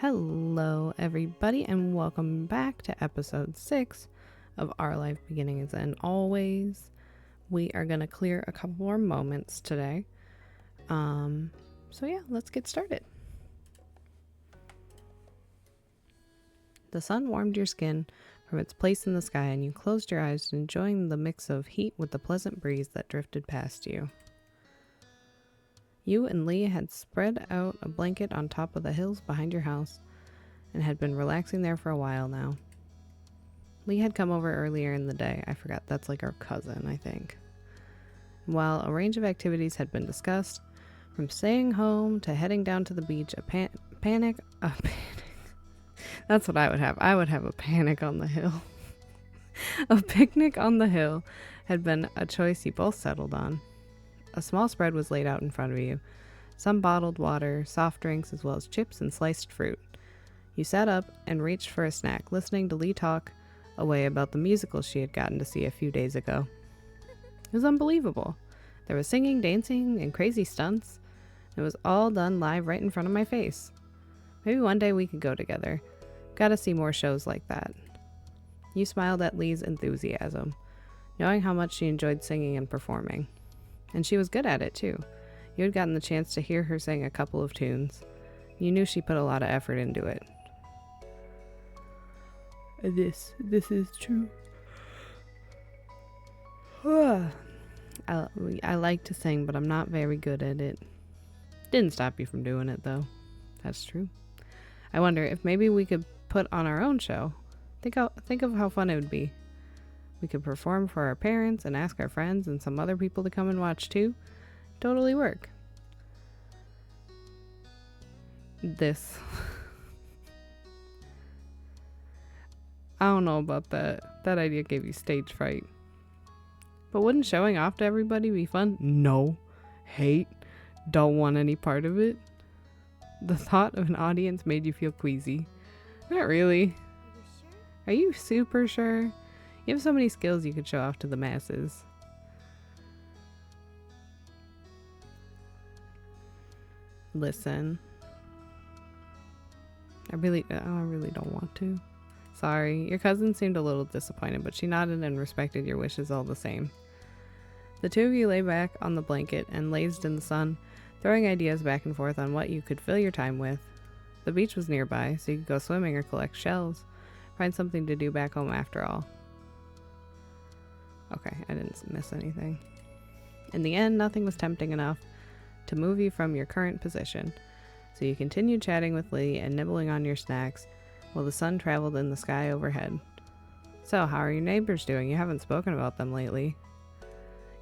Hello, everybody, and welcome back to episode 6 of Our Life Beginnings and Always. We are going to clear a couple more moments today. Let's get started. The sun warmed your skin from its place in the sky, and you closed your eyes, enjoying the mix of heat with the pleasant breeze that drifted past you. You and Leigh had spread out a blanket on top of the hills behind your house and had been relaxing there for a while now. Leigh had come over earlier in the day. I forgot, that's like our cousin, I think. While a range of activities had been discussed, from staying home to heading down to the beach, a panic. That's what I would have. I would have a panic on the hill. A picnic on the hill had been a choice you both settled on. A small spread was laid out in front of you. Some bottled water, soft drinks, as well as chips and sliced fruit. You sat up and reached for a snack, listening to Leigh talk away about the musical she had gotten to see a few days ago. It was unbelievable. There was singing, dancing, and crazy stunts. It was all done live right in front of my face. Maybe one day we could go together. Gotta see more shows like that. You smiled at Leigh's enthusiasm, knowing how much she enjoyed singing and performing. And she was good at it, too. You had gotten the chance to hear her sing a couple of tunes. You knew she put a lot of effort into it. This is true. I like to sing, but I'm not very good at it. Didn't stop you from doing it, though. That's true. I wonder if maybe we could put on our own show. Think of how fun it would be. We could perform for our parents and ask our friends and some other people to come and watch too. Totally work. This. I don't know about that. That idea gave you stage fright. But wouldn't showing off to everybody be fun? No. Hate. Don't want any part of it. The thought of an audience made you feel queasy. Not really. Are you super sure? You have so many skills you could show off to the masses. Listen. I really don't want to. Sorry. Your cousin seemed a little disappointed, but she nodded and respected your wishes all the same. The two of you lay back on the blanket and lazed in the sun, throwing ideas back and forth on what you could fill your time with. The beach was nearby, so you could go swimming or collect shells. Find something to do back home after all. Okay, I didn't miss anything. In the end, nothing was tempting enough to move you from your current position, so you continued chatting with Leigh and nibbling on your snacks while the sun traveled in the sky overhead. So, how are your neighbors doing? You haven't spoken about them lately.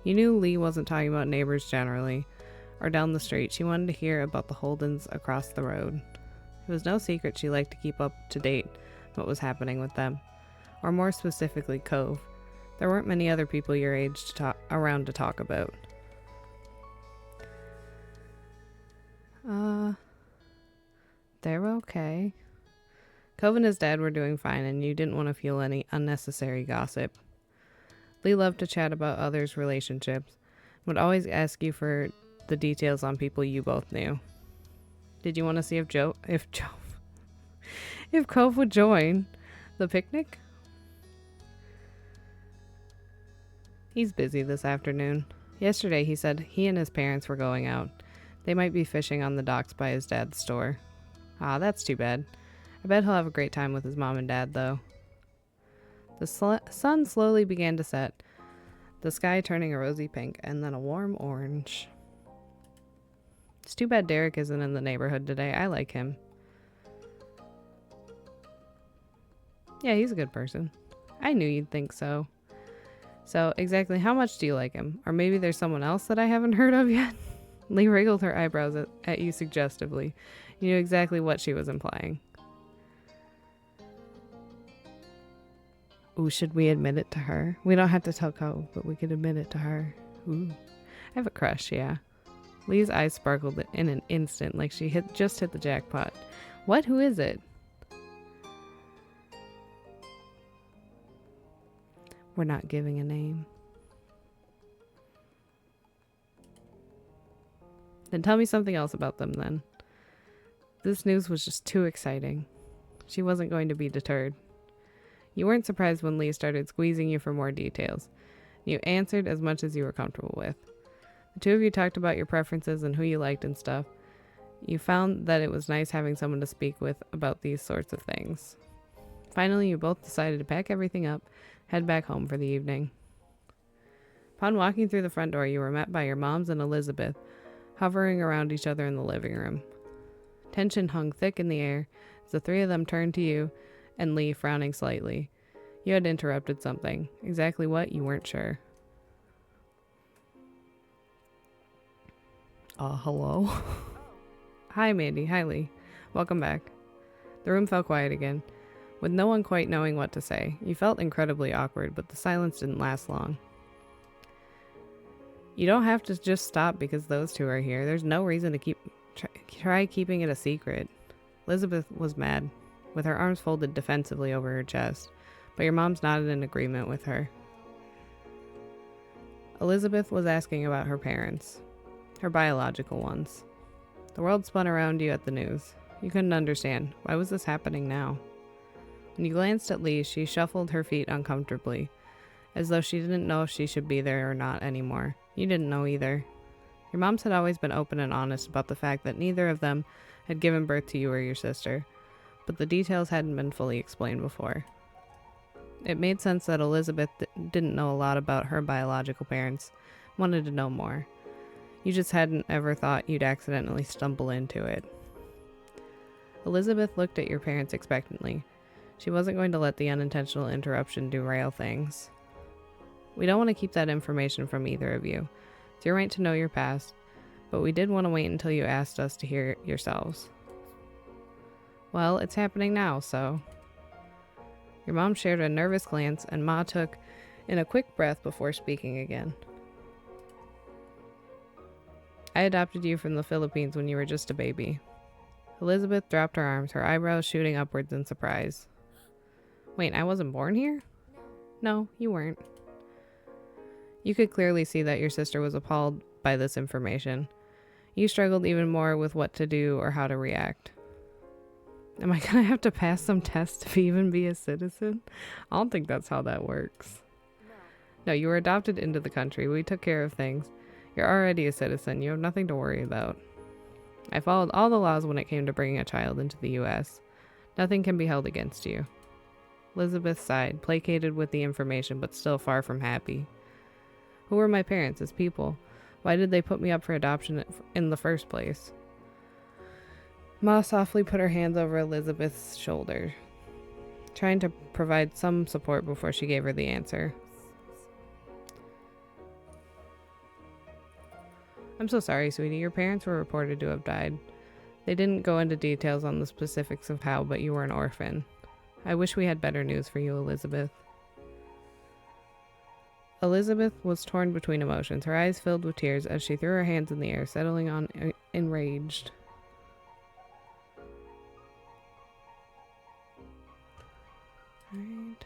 You knew Leigh wasn't talking about neighbors generally, or down the street. She wanted to hear about the Holdens across the road. It was no secret she liked to keep up to date what was happening with them, or more specifically, Cove. There weren't many other people your age around to talk about. They're okay. Cove and his dad were doing fine, and you didn't want to feel any unnecessary gossip. Leigh loved to chat about others' relationships, would always ask you for the details on people you both knew. Did you want to see if Cove would join the picnic? He's busy this afternoon. Yesterday he said he and his parents were going out. They might be fishing on the docks by his dad's store. Ah, that's too bad. I bet he'll have a great time with his mom and dad, though. The sun slowly began to set, the sky turning a rosy pink and then a warm orange. It's too bad Derek isn't in the neighborhood today. I like him. Yeah, he's a good person. I knew you'd think so. So, exactly how much do you like him? Or maybe there's someone else that I haven't heard of yet? Leigh wriggled her eyebrows at you suggestively. You knew exactly what she was implying. Ooh, should we admit it to her? We don't have to tell Cove, but we could admit it to her. Ooh. I have a crush, yeah. Leigh's eyes sparkled in an instant, like she just hit the jackpot. What? Who is it? We're not giving a name. Then tell me something else about them then. This news was just too exciting. She wasn't going to be deterred. You weren't surprised when Leigh started squeezing you for more details. You answered as much as you were comfortable with. The two of you talked about your preferences and who you liked and stuff. You found that it was nice having someone to speak with about these sorts of things. Finally, you both decided to pack everything up, head back home for the evening. Upon walking through the front door, you were met by your moms and Elizabeth, hovering around each other in the living room. Tension hung thick in the air as the three of them turned to you and Leigh, frowning slightly. You had interrupted something. Exactly what, you weren't sure. Hello? Hi, Mandy. Hi, Leigh. Welcome back. The room fell quiet again, with no one quite knowing what to say. You felt incredibly awkward, but the silence didn't last long. You don't have to just stop because those two are here. There's no reason to try keeping it a secret. Elizabeth was mad, with her arms folded defensively over her chest, but your mom's nodded in agreement with her. Elizabeth was asking about her parents, her biological ones. The world spun around you at the news. You couldn't understand. Why was this happening now? When you glanced at Leigh, she shuffled her feet uncomfortably, as though she didn't know if she should be there or not anymore. You didn't know either. Your moms had always been open and honest about the fact that neither of them had given birth to you or your sister, but the details hadn't been fully explained before. It made sense that Elizabeth didn't know a lot about her biological parents, wanted to know more. You just hadn't ever thought you'd accidentally stumble into it. Elizabeth looked at your parents expectantly. She wasn't going to let the unintentional interruption derail things. We don't want to keep that information from either of you. It's your right to know your past, but we did want to wait until you asked us to hear it yourselves. Well, it's happening now, so... Your mom shared a nervous glance, and Ma took in a quick breath before speaking again. I adopted you from the Philippines when you were just a baby. Elizabeth dropped her arms, her eyebrows shooting upwards in surprise. Wait, I wasn't born here? No, you weren't. You could clearly see that your sister was appalled by this information. You struggled even more with what to do or how to react. Am I gonna have to pass some test to even be a citizen? I don't think that's how that works. No, you were adopted into the country. We took care of things. You're already a citizen. You have nothing to worry about. I followed all the laws when it came to bringing a child into the U.S. Nothing can be held against you. Elizabeth sighed, placated with the information, but still far from happy. Who were my parents as people? Why did they put me up for adoption in the first place? Ma softly put her hands over Elizabeth's shoulder, trying to provide some support before she gave her the answer. I'm so sorry, sweetie. Your parents were reported to have died. They didn't go into details on the specifics of how, but you were an orphan. I wish we had better news for you, Elizabeth. Elizabeth was torn between emotions, her eyes filled with tears as she threw her hands in the air, settling on enraged. Alright.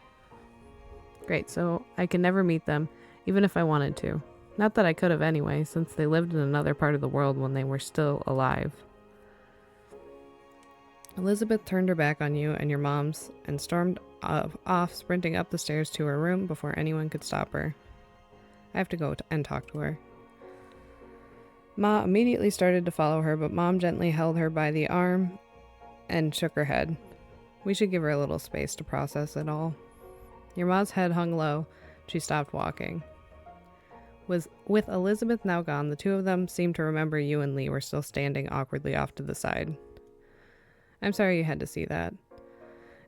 Great, so I can never meet them, even if I wanted to. Not that I could have anyway, since they lived in another part of the world when they were still alive. Elizabeth turned her back on you and your moms and stormed off, sprinting up the stairs to her room before anyone could stop her. I have to go and talk to her. Ma immediately started to follow her, but Mom gently held her by the arm and shook her head. We should give her a little space to process it all. Your Ma's head hung low. She stopped walking. With Elizabeth now gone, the two of them seemed to remember you and Leigh were still standing awkwardly off to the side. I'm sorry you had to see that.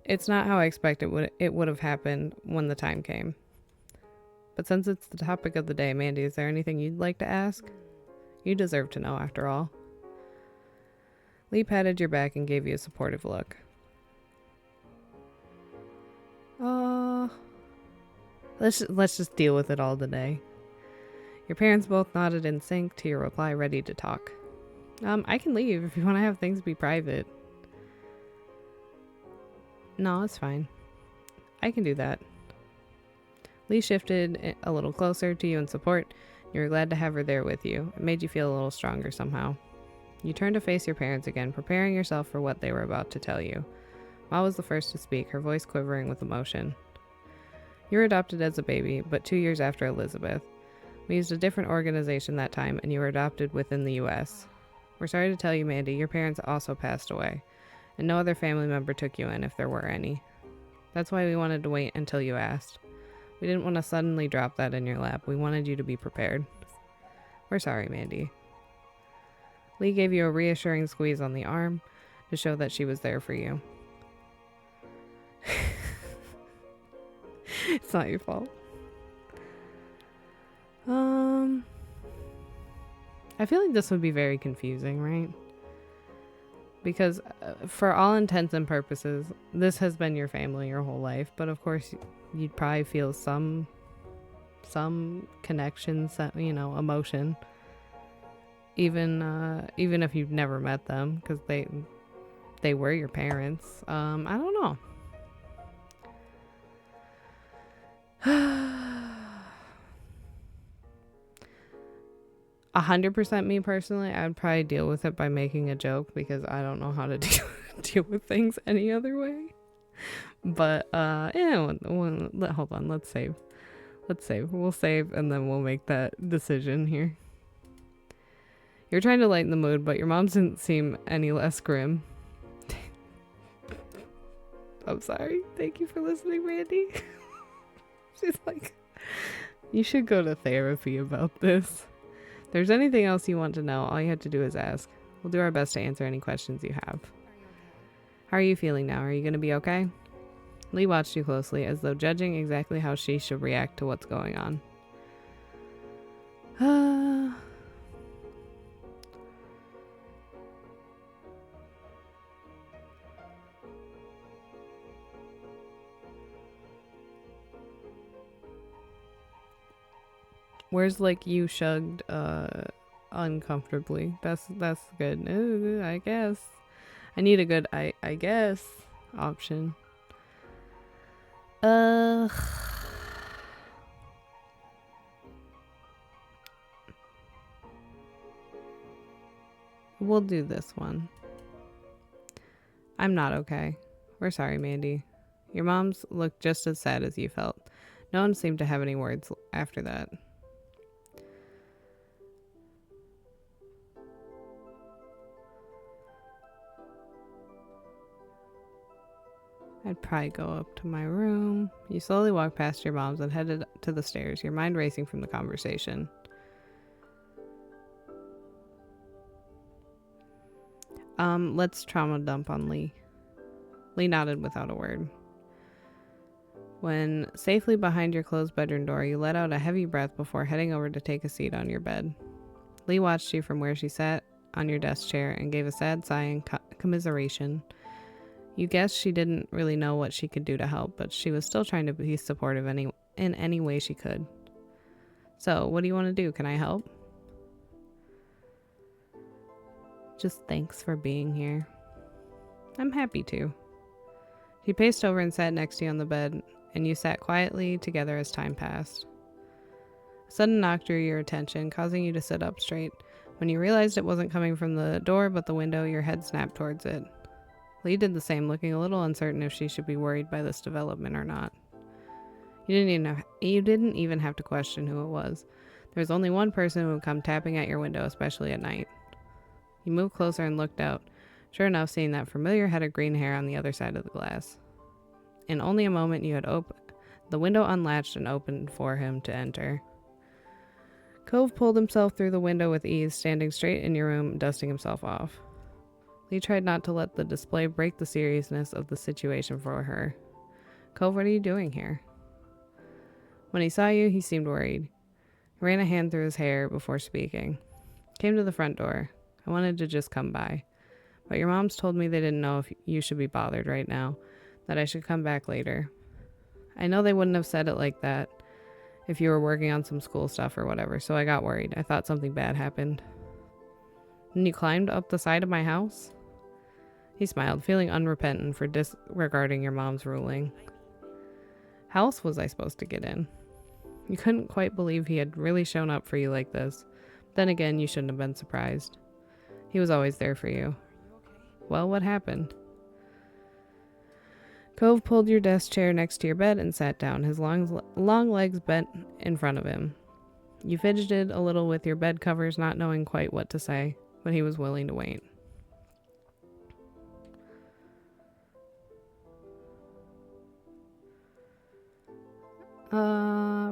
It's not how I expected it would have happened when the time came. But since it's the topic of the day, Mandy, is there anything you'd like to ask? You deserve to know, after all. Leigh patted your back and gave you a supportive look. Let's just deal with it all today. Your parents both nodded in sync to your reply, ready to talk. I can leave if you want to have things be private. No, it's fine. I can do that. Leigh shifted a little closer to you in support. You were glad to have her there with you. It made you feel a little stronger somehow. You turned to face your parents again, preparing yourself for what they were about to tell you. Ma was the first to speak, her voice quivering with emotion. You were adopted as a baby, but 2 years after Elizabeth. We used a different organization that time, and you were adopted within the U.S. We're sorry to tell you, Mandy, your parents also passed away, and no other family member took you in if there were any. That's why we wanted to wait until you asked. We didn't want to suddenly drop that in your lap. We wanted you to be prepared. We're sorry, Mandy. Leigh gave you a reassuring squeeze on the arm to show that she was there for you. It's not your fault. I feel like this would be very confusing, right? Because for all intents and purposes, this has been your family your whole life. But of course, you'd probably feel some connection, emotion. Even if you've never met them, because they were your parents. I don't know. 100% me personally, I would probably deal with it by making a joke, because I don't know how to deal with things any other way. But hold on, let's save. We'll save, and then we'll make that decision here. You're trying to lighten the mood, but your mom didn't seem any less grim. I'm sorry. Thank you for listening, Mandy. She's like, you should go to therapy about this. If there's anything else you want to know, all you have to do is ask. We'll do our best to answer any questions you have. How are you feeling now? Are you going to be okay? Leigh watched you closely, as though judging exactly how she should react to what's going on. Where's like you shrugged uncomfortably. That's good. I guess. I need a good I guess option. We'll do this one. I'm not okay. We're sorry, Mandy. Your mom's looked just as sad as you felt. No one seemed to have any words after that. I'd probably go up to my room. You slowly walked past your mom's and headed to the stairs, your mind racing from the conversation. Let's trauma dump on Leigh. Leigh nodded without a word. When safely behind your closed bedroom door, you let out a heavy breath before heading over to take a seat on your bed. Leigh watched you from where she sat on your desk chair and gave a sad sigh in commiseration. You guessed she didn't really know what she could do to help, but she was still trying to be supportive in any way she could. So, what do you want to do? Can I help? Just thanks for being here. I'm happy to. She paced over and sat next to you on the bed, and you sat quietly together as time passed. A sudden knock drew your attention, causing you to sit up straight. When you realized it wasn't coming from the door but the window, your head snapped towards it. Leigh did the same, looking a little uncertain if she should be worried by this development or not. You didn't even have to question who it was. There was only one person who would come tapping at your window, especially at night. You moved closer and looked out, sure enough seeing that familiar head of green hair on the other side of the glass. In only a moment you had the window unlatched and opened for him to enter. Cove pulled himself through the window with ease, standing straight in your room, dusting himself off. Leigh tried not to let the display break the seriousness of the situation for her. Cove, what are you doing here? When he saw you, he seemed worried. He ran a hand through his hair before speaking. Came to the front door. I wanted to just come by. But your moms told me they didn't know if you should be bothered right now, that I should come back later. I know they wouldn't have said it like that if you were working on some school stuff or whatever, so I got worried. I thought something bad happened. And you climbed up the side of my house? He smiled, feeling unrepentant for disregarding your mom's ruling. How else was I supposed to get in? You couldn't quite believe he had really shown up for you like this. Then again, you shouldn't have been surprised. He was always there for you. Well, what happened? Cove pulled your desk chair next to your bed and sat down, his long legs bent in front of him. You fidgeted a little with your bed covers, not knowing quite what to say, but he was willing to wait.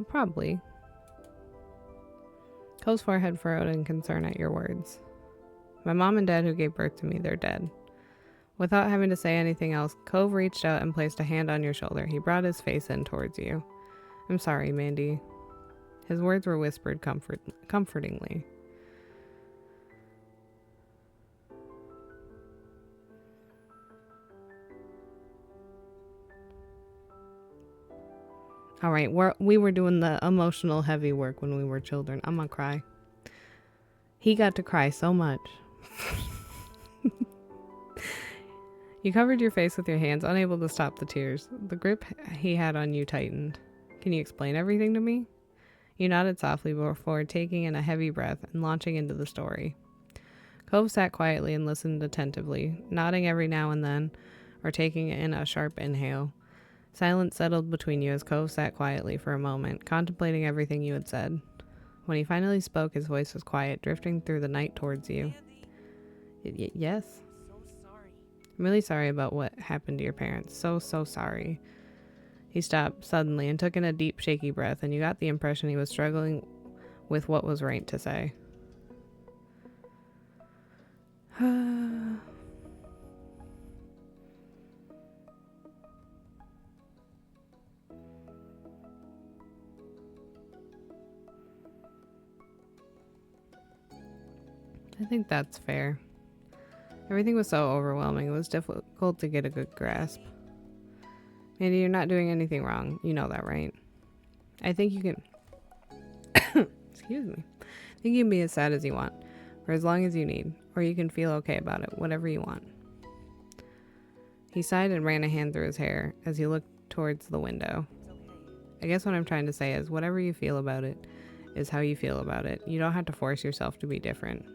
Probably. Cove's forehead furrowed in concern at your words. My mom and dad who gave birth to me, they're dead. Without having to say anything else, Cove reached out and placed a hand on your shoulder. He brought his face in towards you. I'm sorry, Mandy. His words were whispered comfortingly. All right, we were doing the emotional heavy work when we were children. I'm gonna cry. He got to cry so much. You covered your face with your hands, unable to stop the tears. The grip he had on you tightened. Can you explain everything to me? You nodded softly before taking in a heavy breath and launching into the story. Cove sat quietly and listened attentively, nodding every now and then, or taking in a sharp inhale. Silence settled between you as Cove sat quietly for a moment, contemplating everything you had said. When he finally spoke, his voice was quiet, drifting through the night towards you. Yes? I'm really sorry about what happened to your parents. So sorry. He stopped suddenly and took in a deep, shaky breath, and you got the impression he was struggling with what was right to say. I think that's fair. Everything was so overwhelming, it was difficult to get a good grasp. Mandy, you're not doing anything wrong. You know that, right? I think you can... Excuse me. I think you can be as sad as you want, for as long as you need, or you can feel okay about it, whatever you want. He sighed and ran a hand through his hair as he looked towards the window. I guess what I'm trying to say is whatever you feel about it is how you feel about it. You don't have to force yourself to be different.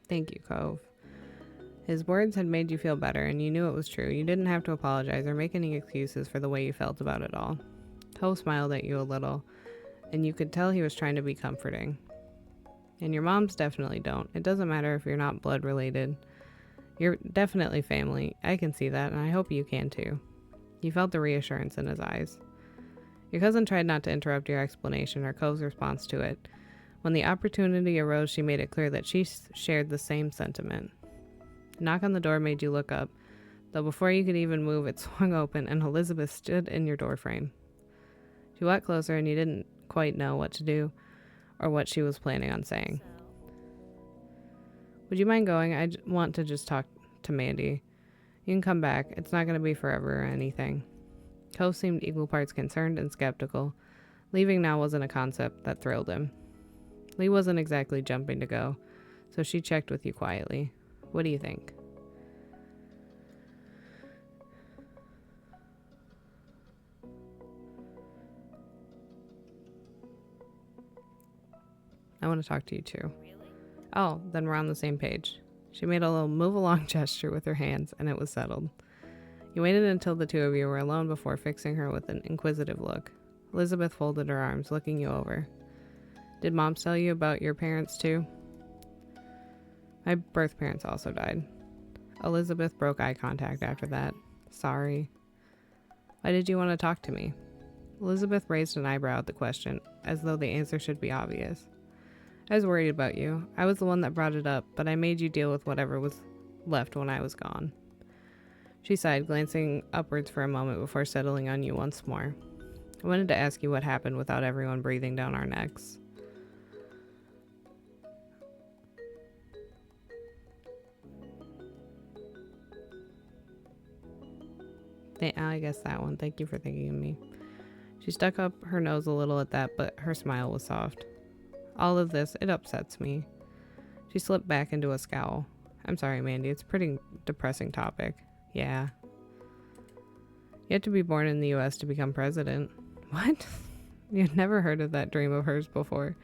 Thank you, Cove. His words had made you feel better, and you knew it was true. You didn't have to apologize or make any excuses for the way you felt about it all. Cove smiled at you a little, and you could tell he was trying to be comforting. And your moms definitely don't. It doesn't matter if you're not blood related. You're definitely family. I can see that, and I hope you can too. You felt the reassurance in his eyes. Your cousin tried not to interrupt your explanation or Cove's response to it. When the opportunity arose, she made it clear that she shared the same sentiment. A knock on the door made you look up, though before you could even move, it swung open and Elizabeth stood in your doorframe. She walked closer and you didn't quite know what to do or what she was planning on saying. Would you mind going? I want to just talk to Mandy. You can come back. It's not going to be forever or anything. Cove seemed equal parts concerned and skeptical. Leaving now wasn't a concept that thrilled him. Leigh wasn't exactly jumping to go, so she checked with you quietly. What do you think? I want to talk to you too. Really? Oh, then we're on the same page. She made a little move along gesture with her hands, and it was settled. You waited until the two of you were alone before fixing her with an inquisitive look. Elizabeth folded her arms, looking you over. Did Mom tell you about your parents too? My birth parents also died. Elizabeth broke eye contact after that. Sorry. Why did you want to talk to me? Elizabeth raised an eyebrow at the question, as though the answer should be obvious. I was worried about you. I was the one that brought it up, but I made you deal with whatever was left when I was gone. She sighed, glancing upwards for a moment before settling on you once more. I wanted to ask you what happened without everyone breathing down our necks. I guess that one. Thank you for thinking of me. She stuck up her nose a little at that, but her smile was soft. All of this, it upsets me. She slipped back into a scowl. I'm sorry, Mandy. It's a pretty depressing topic. Yeah. You had to be born in the U.S. to become president. What? You'd never heard of that dream of hers before.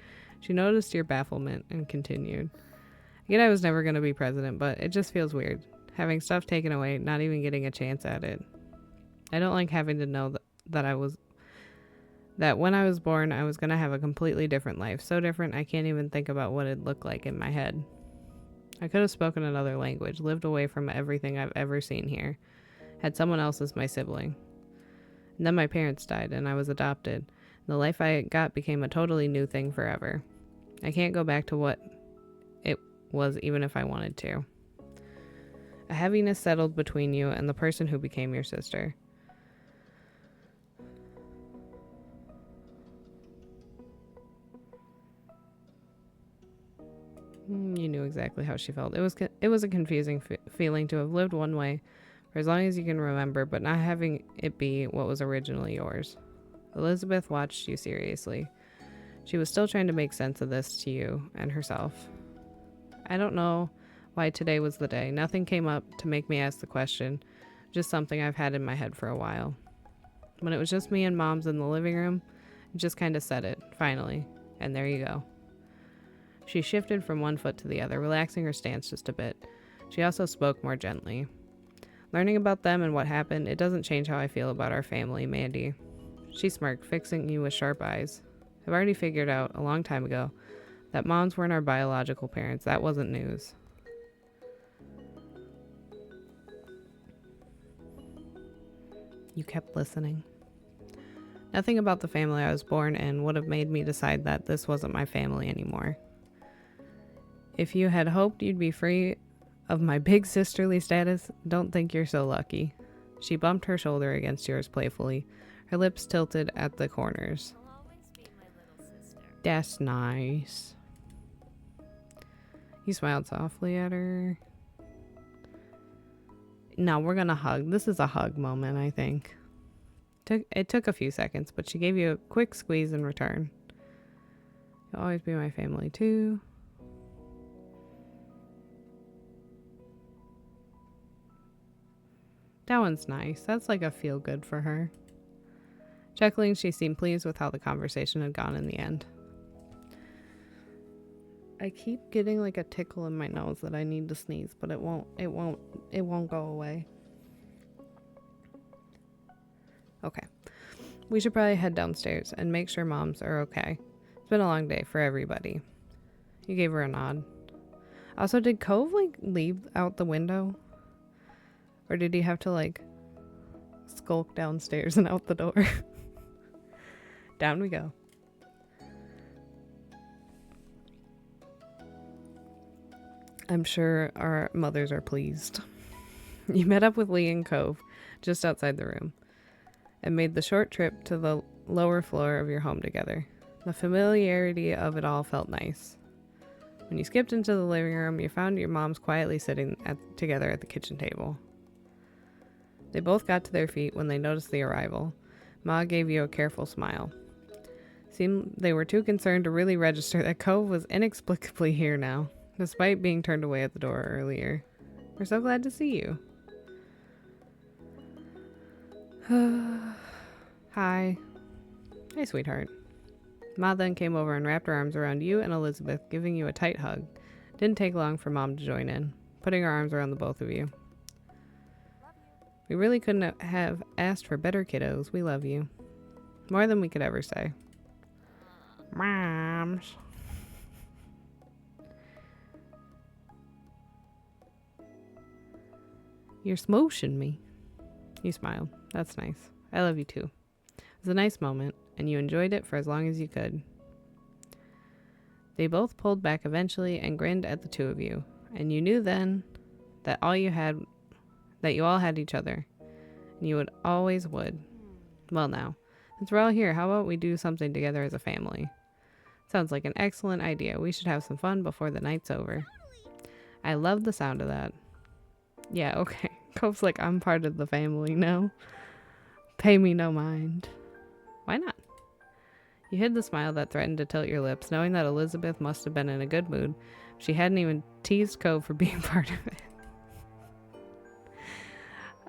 She noticed your bafflement and continued. I get I was never going to be president, but it just feels weird. Having stuff taken away, not even getting a chance at it. I don't like having to know that when I was born, I was going to have a completely different life. So different, I can't even think about what it'd look like in my head. I could have spoken another language, lived away from everything I've ever seen here, had someone else as my sibling. And then my parents died, and I was adopted. The life I got became a totally new thing forever. I can't go back to what it was even if I wanted to. A heaviness settled between you and the person who became your sister. You knew exactly how she felt. It was a confusing feeling to have lived one way for as long as you can remember, but not having it be what was originally yours. Elizabeth watched you seriously. She was still trying to make sense of this to you and herself. I don't know why today was the day. Nothing came up to make me ask the question, just something I've had in my head for a while. When it was just me and Mom's in the living room, I just kind of said it, finally, and there you go. She shifted from one foot to the other, relaxing her stance just a bit. She also spoke more gently. Learning about them and what happened, it doesn't change how I feel about our family, Mandy. She smirked, fixing you with sharp eyes. I've already figured out, a long time ago, that moms weren't our biological parents. That wasn't news. You kept listening. Nothing about the family I was born in would have made me decide that this wasn't my family anymore. If you had hoped you'd be free of my big sisterly status, don't think you're so lucky. She bumped her shoulder against yours playfully, her lips tilted at the corners. I'll always be my little sister. That's nice. He smiled softly at her. No, we're gonna hug. This is a hug moment, I think. It took a few seconds, but she gave you a quick squeeze in return. You'll always be my family, too. That one's nice. That's like a feel good for her. Chuckling, she seemed pleased with how the conversation had gone in the end. I keep getting like a tickle in my nose that I need to sneeze, but it won't go away. Okay. We should probably head downstairs and make sure moms are okay. It's been a long day for everybody. You gave her a nod. Also, did Cove like leave out the window? Or did he have to like skulk downstairs and out the door? Down we go. I'm sure our mothers are pleased. You met up with Leigh and Cove just outside the room and made the short trip to the lower floor of your home together. The familiarity of it all felt nice. When you skipped into the living room, you found your moms quietly sitting together at the kitchen table. They both got to their feet when they noticed the arrival. Ma gave you a careful smile. Seemed they were too concerned to really register that Cove was inexplicably here now, despite being turned away at the door earlier. We're so glad to see you. Hi. Hey, sweetheart. Ma then came over and wrapped her arms around you and Elizabeth, giving you a tight hug. Didn't take long for Mom to join in, putting her arms around the both of you. We really couldn't have asked for better kiddos. We love you. More than we could ever say. Moms. You're smooshing me. You smiled. That's nice. I love you too. It was a nice moment, and you enjoyed it for as long as you could. They both pulled back eventually and grinned at the two of you, and you knew then that you all had each other, and you always would. Well now, since we're all here, how about we do something together as a family? Sounds like an excellent idea. We should have some fun before the night's over. I love the sound of that. Yeah, okay. Cope's like, I'm part of the family now. Pay me no mind. Why not? You hid the smile that threatened to tilt your lips, knowing that Elizabeth must have been in a good mood. She hadn't even teased Cope for being part of it.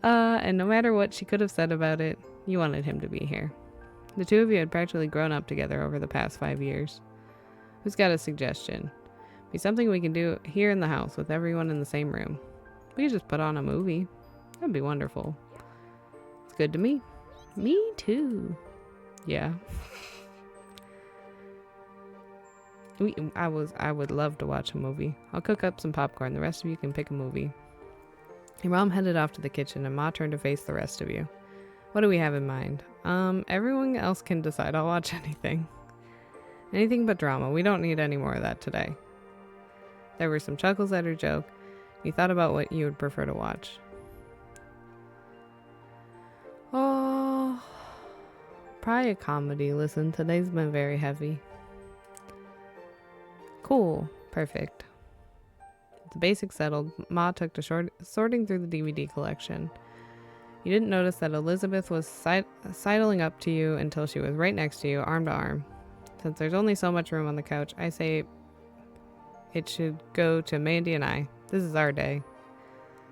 And no matter what she could have said about it, you wanted him to be here. The two of you had practically grown up together over the past 5 years. Who's got a suggestion? Be something we can do here in the house with everyone in the same room. We could just put on a movie. That'd be wonderful. It's good to me. Me too. Yeah. I would love to watch a movie. I'll cook up some popcorn. The rest of you can pick a movie. Your mom headed off to the kitchen and Ma turned to face the rest of you. What do we have in mind? Everyone else can decide. I'll watch anything. Anything but drama. We don't need any more of that today. There were some chuckles at her joke. You thought about what you would prefer to watch. Oh, probably a comedy. Listen, today's been very heavy. Cool. Perfect. The basics settled, Ma took to sorting through the DVD collection. You didn't notice that Elizabeth was sidling up to you until she was right next to you, arm to arm. Since there's only so much room on the couch, I say it should go to Mandy and I. This is our day.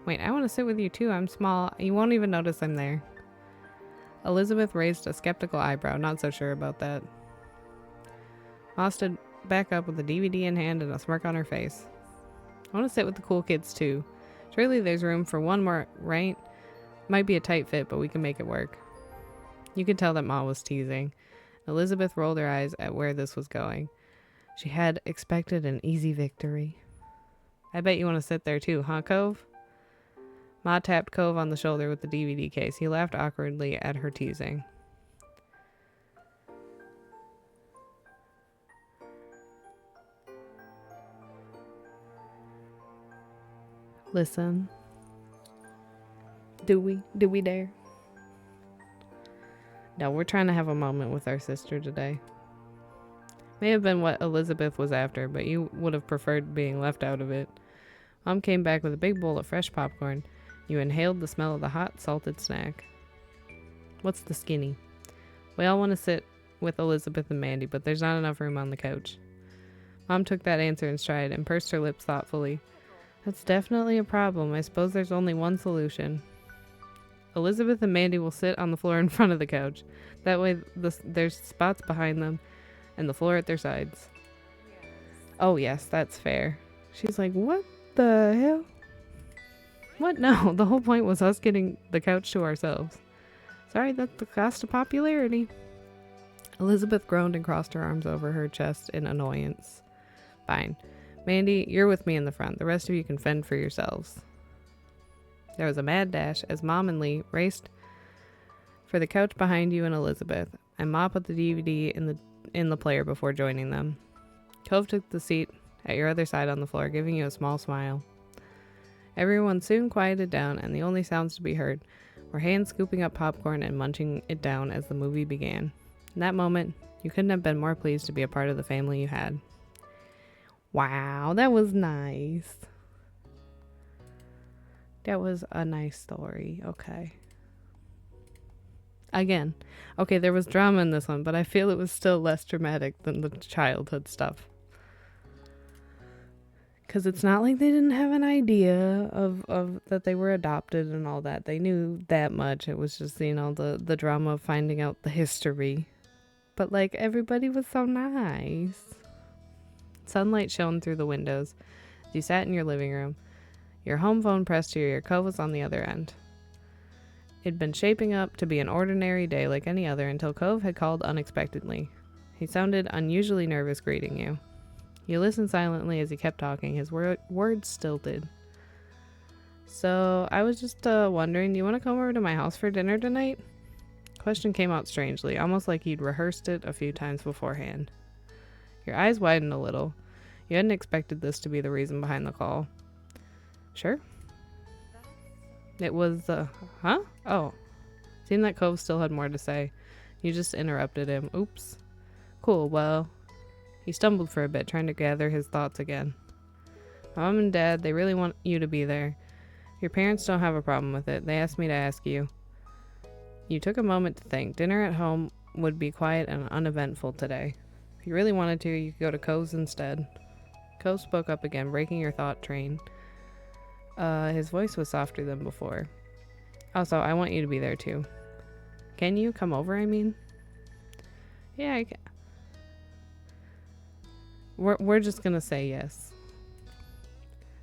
Wait, I want to sit with you too. I'm small. You won't even notice I'm there. Elizabeth raised a skeptical eyebrow, not so sure about that. Ma stood back up with the DVD in hand and a smirk on her face. I want to sit with the cool kids too. Surely there's room for one more, right? Might be a tight fit, but we can make it work. You could tell that Ma was teasing. Elizabeth rolled her eyes at where this was going. She had expected an easy victory. I bet you want to sit there too, huh, Cove? Ma tapped Cove on the shoulder with the DVD case. He laughed awkwardly at her teasing. Listen. Do we dare? No, we're trying to have a moment with our sister today. May have been what Elizabeth was after, but you would have preferred being left out of it. Mom came back with a big bowl of fresh popcorn. You inhaled the smell of the hot, salted snack. What's the skinny? We all want to sit with Elizabeth and Mandy, but there's not enough room on the couch. Mom took that answer in stride and pursed her lips thoughtfully. That's definitely a problem. I suppose there's only one solution. Elizabeth and Mandy will sit on the floor in front of the couch. That way there's spots behind them and the floor at their sides. Yes. Oh yes, that's fair. She's like, what the hell? What? No, the whole point was us getting the couch to ourselves. Sorry, that's the cost of popularity. Elizabeth groaned and crossed her arms over her chest in annoyance. Fine. Mandy, you're with me in the front. The rest of you can fend for yourselves. There was a mad dash as Mom and Leigh raced for the couch behind you and Elizabeth, and Ma put the DVD in the player before joining them. Cove took the seat at your other side on the floor, giving you a small smile. Everyone soon quieted down, and the only sounds to be heard were hands scooping up popcorn and munching it down as the movie began. In that moment, you couldn't have been more pleased to be a part of the family you had. Wow, that was nice. That was a nice story. Okay. Again. Okay, there was drama in this one, but I feel it was still less dramatic than the childhood stuff. Because it's not like they didn't have an idea of that they were adopted and all that. They knew that much. It was just, the drama of finding out the history. But, everybody was so nice. Sunlight shone through the windows as you sat in your living room. Your home phone pressed to your ear. Cove was on the other end. It'd been shaping up to be an ordinary day like any other until Cove had called unexpectedly. He sounded unusually nervous greeting you. You listened silently as he kept talking, his words stilted. So, I was just wondering, do you want to come over to my house for dinner tonight? Question came out strangely, almost like he'd rehearsed it a few times beforehand. Your eyes widened a little. You hadn't expected this to be the reason behind the call. Sure. It was, huh? Oh. Seemed that Cove still had more to say. You just interrupted him. Oops. Cool, well. He stumbled for a bit, trying to gather his thoughts again. Mom and Dad, they really want you to be there. Your parents don't have a problem with it. They asked me to ask you. You took a moment to think. Dinner at home would be quiet and uneventful today. If you really wanted to, you could go to Cove's instead. Cove spoke up again, breaking your thought train. His voice was softer than before. Also, I want you to be there too. Can you come over, I mean? Yeah, I can. We're just gonna say yes.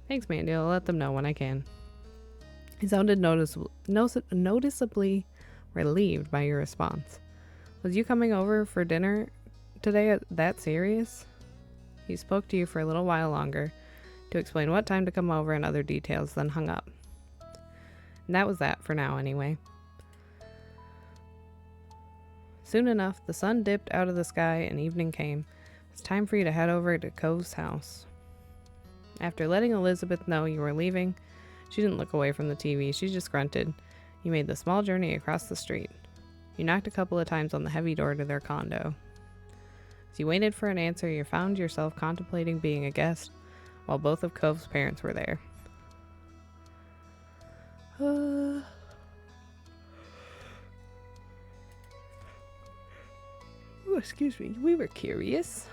Thanks, Mandy. I'll let them know when I can. He sounded noticeably relieved by your response. Was you coming over for dinner today that serious? He spoke to you for a little while longer to explain what time to come over and other details, then hung up. And that was that for now, anyway. Soon enough, the sun dipped out of the sky and evening came. It's time for you to head over to Cove's house. After letting Elizabeth know you were leaving, she didn't look away from the TV. She just grunted. You made the small journey across the street. You knocked a couple of times on the heavy door to their condo. As you waited for an answer, you found yourself contemplating being a guest while both of Cove's parents were there. Excuse me. We were curious.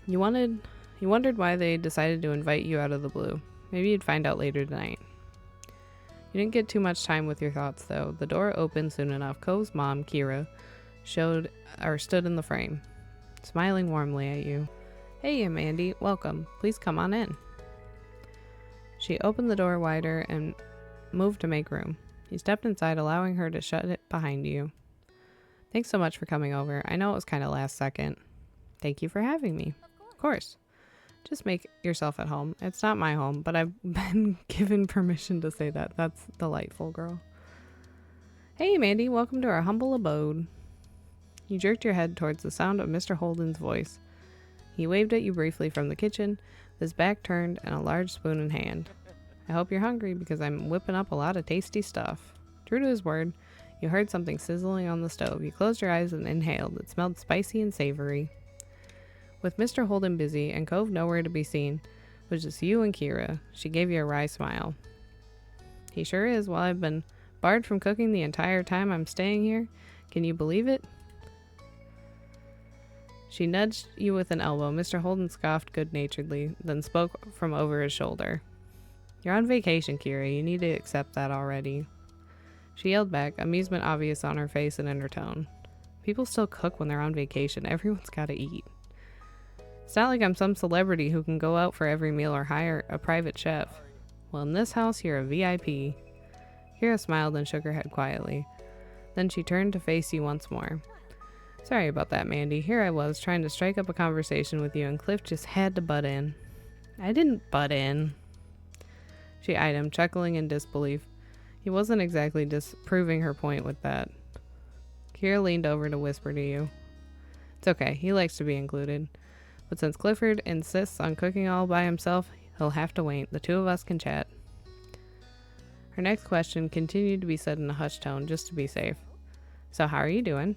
You wondered why they decided to invite you out of the blue. Maybe you'd find out later tonight. You didn't get too much time with your thoughts, though. The door opened soon enough. Cove's mom, Kira, stood in the frame, smiling warmly at you. Hey, I'm Mandy. Welcome. Please come on in. She opened the door wider and moved to make room. You stepped inside, allowing her to shut it behind you. Thanks so much for coming over. I know it was kind of last second. Thank you for having me. Of course. Just make yourself at home. It's not my home, but I've been given permission to say that. That's delightful, girl. Hey, Mandy. Welcome to our humble abode. You jerked your head towards the sound of Mr. Holden's voice. He waved at you briefly from the kitchen, his back turned and a large spoon in hand. I hope you're hungry because I'm whipping up a lot of tasty stuff. True to his word, you heard something sizzling on the stove. You closed your eyes and inhaled. It smelled spicy and savory. With Mr. Holden busy and Cove nowhere to be seen, it was just you and Kira. She gave you a wry smile. He sure is. Well, I've been barred from cooking the entire time I'm staying here. Can you believe it? She nudged you with an elbow. Mr. Holden scoffed good-naturedly, then spoke from over his shoulder. You're on vacation, Kira. You need to accept that already. She yelled back, amusement obvious on her face and in her tone. People still cook when they're on vacation. Everyone's got to eat. It's not like I'm some celebrity who can go out for every meal or hire a private chef. Well, in this house, you're a VIP. Kira smiled and shook her head quietly. Then she turned to face you once more. Sorry about that, Mandy. Here I was, trying to strike up a conversation with you, and Cliff just had to butt in. I didn't butt in. She eyed him, chuckling in disbelief. He wasn't exactly disproving her point with that. Kira leaned over to whisper to you. It's okay, he likes to be included. But since Clifford insists on cooking all by himself, he'll have to wait. The two of us can chat. Her next question continued to be said in a hushed tone, just to be safe. So how are you doing?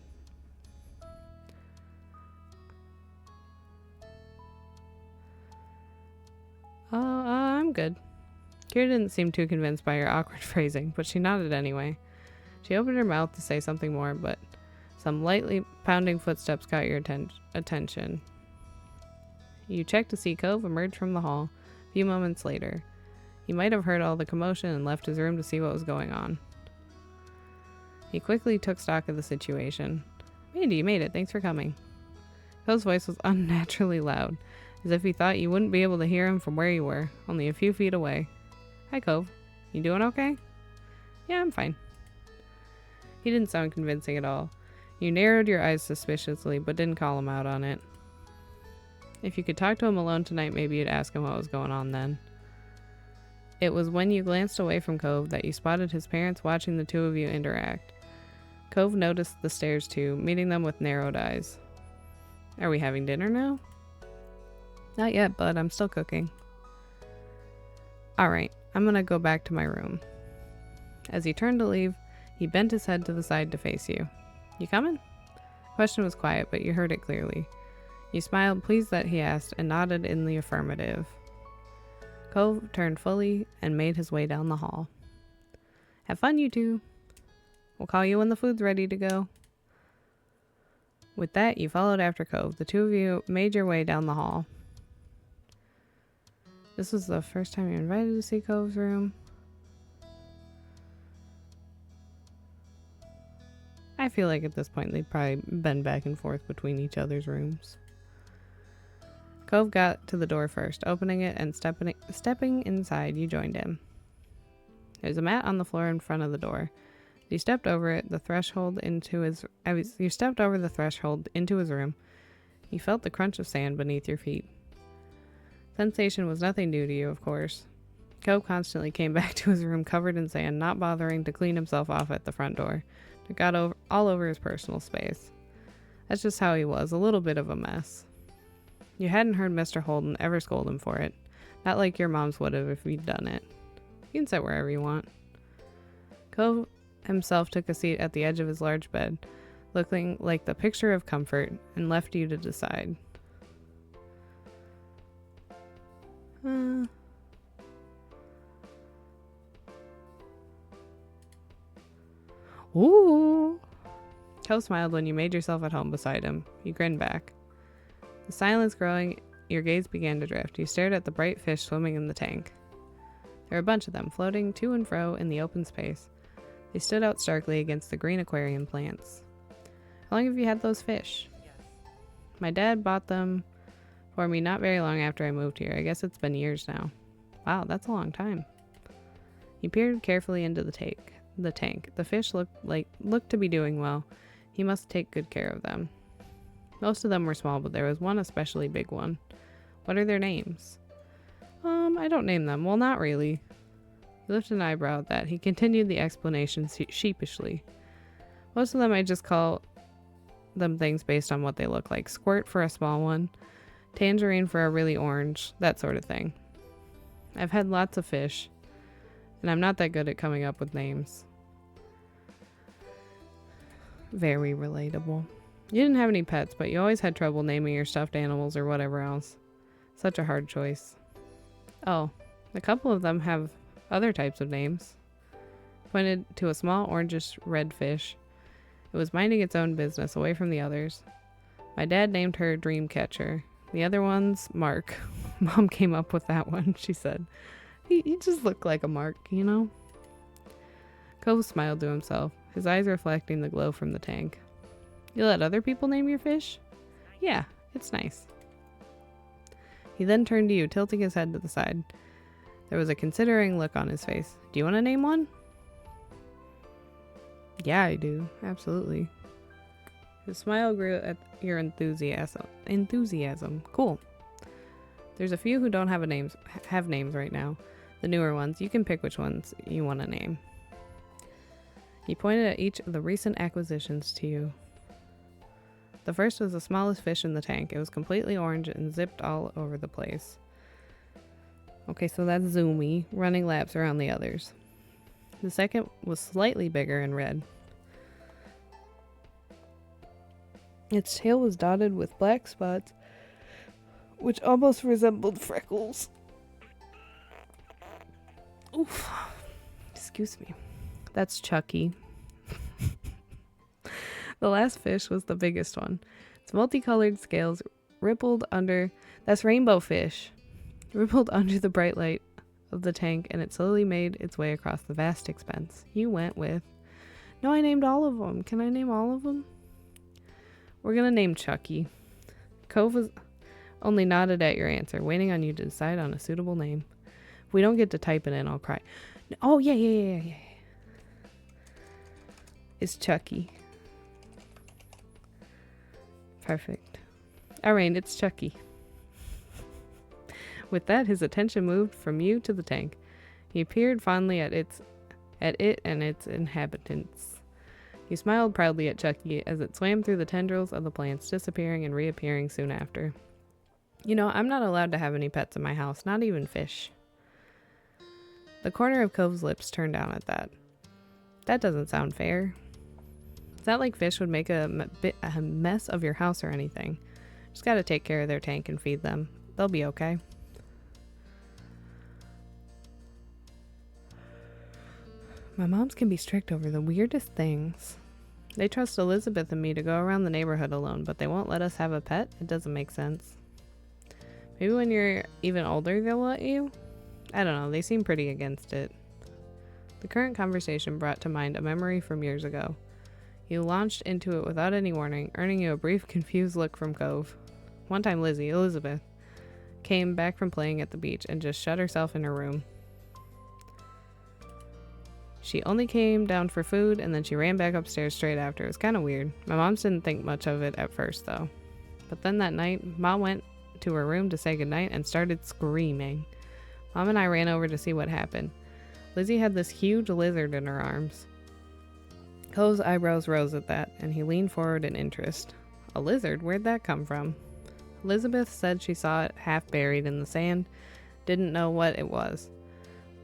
I'm good. Kira didn't seem too convinced by your awkward phrasing, but she nodded anyway. She opened her mouth to say something more, but some lightly pounding footsteps caught your attention. You checked to see Cove emerge from the hall a few moments later. He might have heard all the commotion and left his room to see what was going on. He quickly took stock of the situation. Mandy, you made it. Thanks for coming. Cove's voice was unnaturally loud, as if he thought you wouldn't be able to hear him from where you were, only a few feet away. Hi, Cove. You doing okay? Yeah, I'm fine. He didn't sound convincing at all. You narrowed your eyes suspiciously, but didn't call him out on it. If you could talk to him alone tonight, maybe you'd ask him what was going on then. It was when you glanced away from Cove that you spotted his parents watching the two of you interact. Cove noticed the stares too, meeting them with narrowed eyes. Are we having dinner now? Not yet, bud. I'm still cooking. Alright, I'm gonna go back to my room. As he turned to leave, he bent his head to the side to face you. You coming? The question was quiet, but you heard it clearly. You smiled, pleased that he asked, and nodded in the affirmative. Cove turned fully and made his way down the hall. Have fun, you two. We'll call you when the food's ready to go. With that, you followed after Cove. The two of you made your way down the hall. This was the first time you were invited to see Cove's room. I feel like at this point they'd probably been back and forth between each other's rooms. Cove got to the door first, opening it and stepping inside. You joined him. There's a mat on the floor in front of the door. You stepped over it, you stepped over the threshold into his room. You felt the crunch of sand beneath your feet. Sensation was nothing new to you, of course. Cove constantly came back to his room covered in sand, not bothering to clean himself off at the front door. It got all over his personal space. That's just how he was, a little bit of a mess. You hadn't heard Mr. Holden ever scold him for it. Not like your moms would have if you'd done it. You can sit wherever you want. Cove himself took a seat at the edge of his large bed, looking like the picture of comfort, and left you to decide. Ooh! Cove smiled when you made yourself at home beside him. You grinned back. The silence growing, your gaze began to drift. You stared at the bright fish swimming in the tank. There were a bunch of them, floating to and fro in the open space. They stood out starkly against the green aquarium plants. How long have you had those fish? My dad bought them for me not very long after I moved here. I guess it's been years now. Wow, that's a long time. He peered carefully into the tank. The fish looked to be doing well. He must take good care of them. Most of them were small, but there was one especially big one. What are their names? I don't name them. Well, not really. He lifted an eyebrow at that. He continued the explanation sheepishly. Most of them I just call them things based on what they look like. Squirt for a small one, tangerine for a really orange, that sort of thing. I've had lots of fish, and I'm not that good at coming up with names. Very relatable. You didn't have any pets, but you always had trouble naming your stuffed animals or whatever else. Such a hard choice. Oh, a couple of them have other types of names. Pointed to a small orangish red fish. It was minding its own business away from the others. My dad named her Dreamcatcher. The other one's Mark. Mom came up with that one, she said. He just looked like a Mark, you know? Cove smiled to himself, his eyes reflecting the glow from the tank. You let other people name your fish? Yeah, it's nice. He then turned to you, tilting his head to the side. There was a considering look on his face. Do you want to name one? Yeah, I do. Absolutely. His smile grew at your enthusiasm. Cool. There's a few who don't have names right now. The newer ones. You can pick which ones you want to name. He pointed at each of the recent acquisitions to you. The first was the smallest fish in the tank. It was completely orange and zipped all over the place. Okay, so that's Zoomy, running laps around the others. The second was slightly bigger and red. Its tail was dotted with black spots, which almost resembled freckles. Oof. Excuse me. That's Chucky. The last fish was the biggest one. Its multicolored scales rippled under... That's rainbow fish. Rippled under the bright light of the tank, and it slowly made its way across the vast expanse. You went with... No, I named all of them. Can I name all of them? We're gonna name Chucky. Cove was only nodded at your answer, waiting on you to decide on a suitable name. If we don't get to type it in, I'll cry. Oh, yeah. It's Chucky. Perfect. Alright, it's Chucky. With that, his attention moved from you to the tank. He peered fondly at it and its inhabitants. He smiled proudly at Chucky as it swam through the tendrils of the plants, disappearing and reappearing soon after. You know, I'm not allowed to have any pets in my house, not even fish. The corner of Cove's lips turned down at that. That doesn't sound fair. It's not like fish would make a mess of your house or anything. Just gotta take care of their tank and feed them. They'll be okay. My moms can be strict over the weirdest things. They trust Elizabeth and me to go around the neighborhood alone, but they won't let us have a pet? It doesn't make sense. Maybe when you're even older they'll let you? I don't know, they seem pretty against it. The current conversation brought to mind a memory from years ago. You launched into it without any warning, earning you a brief, confused look from Cove. One time Elizabeth, came back from playing at the beach and just shut herself in her room. She only came down for food and then she ran back upstairs straight after. It was kind of weird. My mom didn't think much of it at first though. But then that night, Mom went to her room to say goodnight and started screaming. Mom and I ran over to see what happened. Lizzie had this huge lizard in her arms. Cole's eyebrows rose at that and he leaned forward in interest. A lizard? Where'd that come from? Elizabeth said she saw it half buried in the sand, didn't know what it was.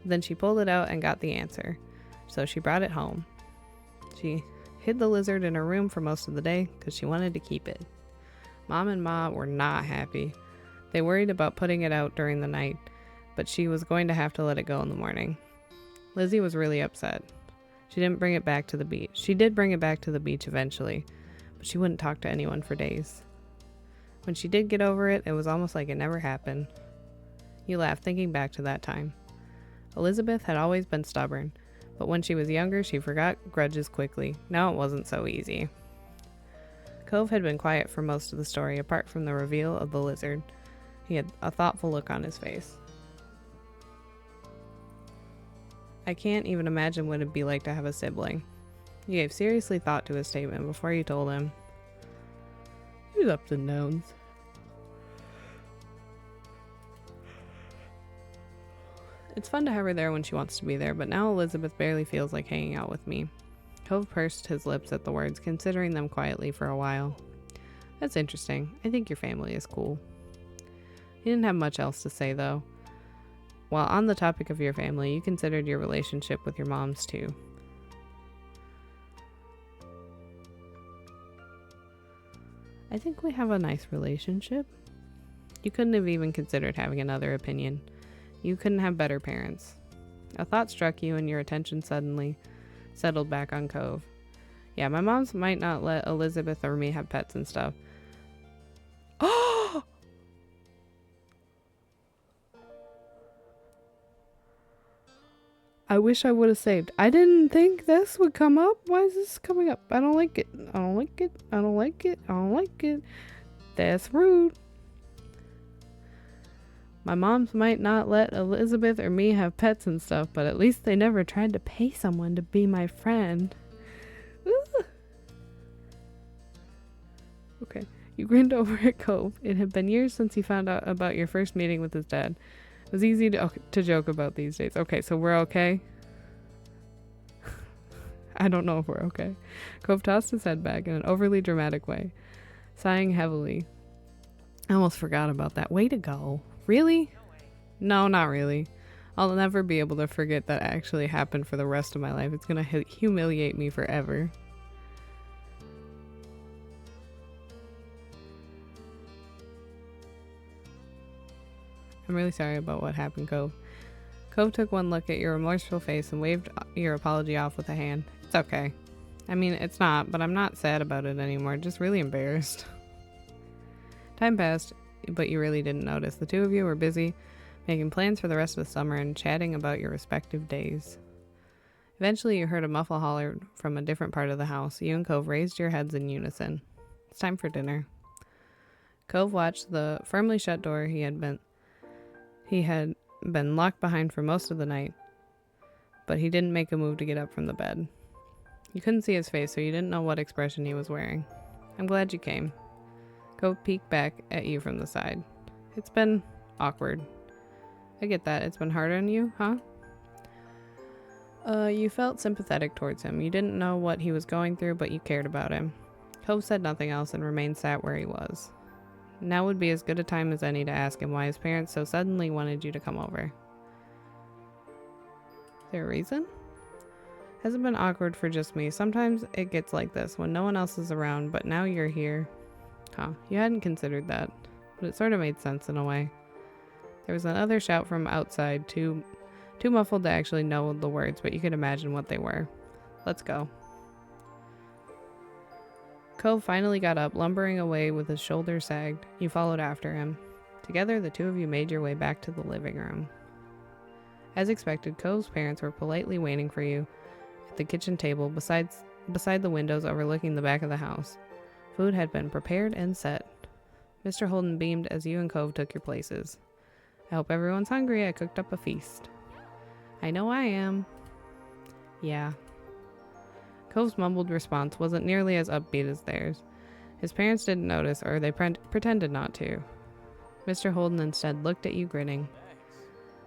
Then she pulled it out and got the answer. So she brought it home. She hid the lizard in her room for most of the day because she wanted to keep it. Mom and Ma were not happy. They worried about putting it out during the night, but she was going to have to let it go in the morning. Lizzie was really upset. She didn't bring it back to the beach. She did bring it back to the beach eventually, but she wouldn't talk to anyone for days. When she did get over it, it was almost like it never happened. You laugh thinking back to that time. Elizabeth had always been stubborn, but when she was younger, she forgot grudges quickly. Now it wasn't so easy. Cove had been quiet for most of the story, apart from the reveal of the lizard. He had a thoughtful look on his face. I can't even imagine what it'd be like to have a sibling. You gave seriously thought to his statement before you told him. He's ups and downs. It's fun to have her there when she wants to be there, but now Elizabeth barely feels like hanging out with me. Cove pursed his lips at the words, considering them quietly for a while. That's interesting. I think your family is cool. He didn't have much else to say, though. While on the topic of your family, you considered your relationship with your moms, too. I think we have a nice relationship. You couldn't have even considered having another opinion. You couldn't have better parents. A thought struck you and your attention suddenly settled back on Cove. Yeah, my moms might not let Elizabeth or me have pets and stuff. Oh! I wish I would have saved. I didn't think this would come up. Why is this coming up? I don't like it. I don't like it. I don't like it. I don't like it. That's rude. My moms might not let Elizabeth or me have pets and stuff, but at least they never tried to pay someone to be my friend. Ooh. Okay. You grinned over at Cove. It had been years since he found out about your first meeting with his dad. It was easy to joke about these days. Okay, so we're okay? I don't know if we're okay. Cove tossed his head back in an overly dramatic way, sighing heavily. I almost forgot about that. Way to go. Really? No, not really. I'll never be able to forget that actually happened for the rest of my life. It's going to humiliate me forever. I'm really sorry about what happened, Cove. Cove took one look at your remorseful face and waved your apology off with a hand. It's okay. I mean, it's not, but I'm not sad about it anymore. Just really embarrassed. Time passed, but you really didn't notice. The two of you were busy making plans for the rest of the summer and chatting about your respective days. Eventually, you heard a muffled holler from a different part of the house. You and Cove raised your heads in unison. It's time for dinner. Cove watched the firmly shut door he had been locked behind for most of the night, but he didn't make a move to get up from the bed. You couldn't see his face, so you didn't know what expression he was wearing. I'm glad you came. Cove peeked back at you from the side. It's been awkward. I get that. It's been hard on you, huh? You felt sympathetic towards him. You didn't know what he was going through, but you cared about him. Cove said nothing else and remained sat where he was. Now would be as good a time as any to ask him why his parents so suddenly wanted you to come over. Is there a reason? Hasn't been awkward for just me. Sometimes it gets like this when no one else is around, but now you're here. Huh, you hadn't considered that, but it sort of made sense in a way. There was another shout from outside, too muffled to actually know the words, but you could imagine what they were. Let's go. Cove finally got up, lumbering away with his shoulders sagged. You followed after him. Together, the two of you made your way back to the living room. As expected, Cove's parents were politely waiting for you at the kitchen table beside the windows overlooking the back of the house. Food had been prepared and set. Mr. Holden beamed as you and Cove took your places. I hope everyone's hungry. I cooked up a feast. I know I am. Yeah. Cove's mumbled response wasn't nearly as upbeat as theirs. His parents didn't notice, or they pretended not to. Mr. Holden instead looked at you grinning.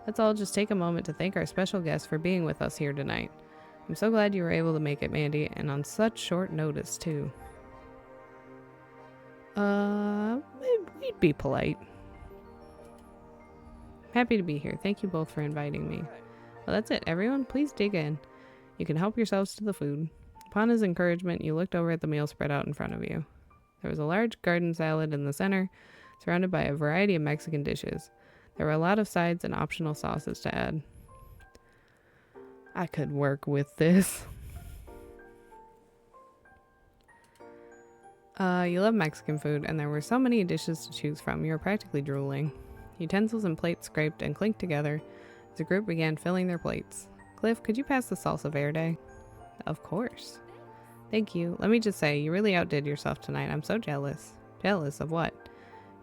Let's all just take a moment to thank our special guest for being with us here tonight. I'm so glad you were able to make it, Mandy, and on such short notice, too. We'd be polite. Happy to be here. Thank you both for inviting me. Well, that's it. Everyone, please dig in. You can help yourselves to the food. Upon his encouragement, you looked over at the meal spread out in front of you. There was a large garden salad in the center, surrounded by a variety of Mexican dishes. There were a lot of sides and optional sauces to add. I could work with this. You love Mexican food, and there were so many dishes to choose from, you were practically drooling. Utensils and plates scraped and clinked together as the group began filling their plates. Cliff, could you pass the salsa verde? Of course. Thank you. Let me just say, you really outdid yourself tonight. I'm so jealous. Jealous of what?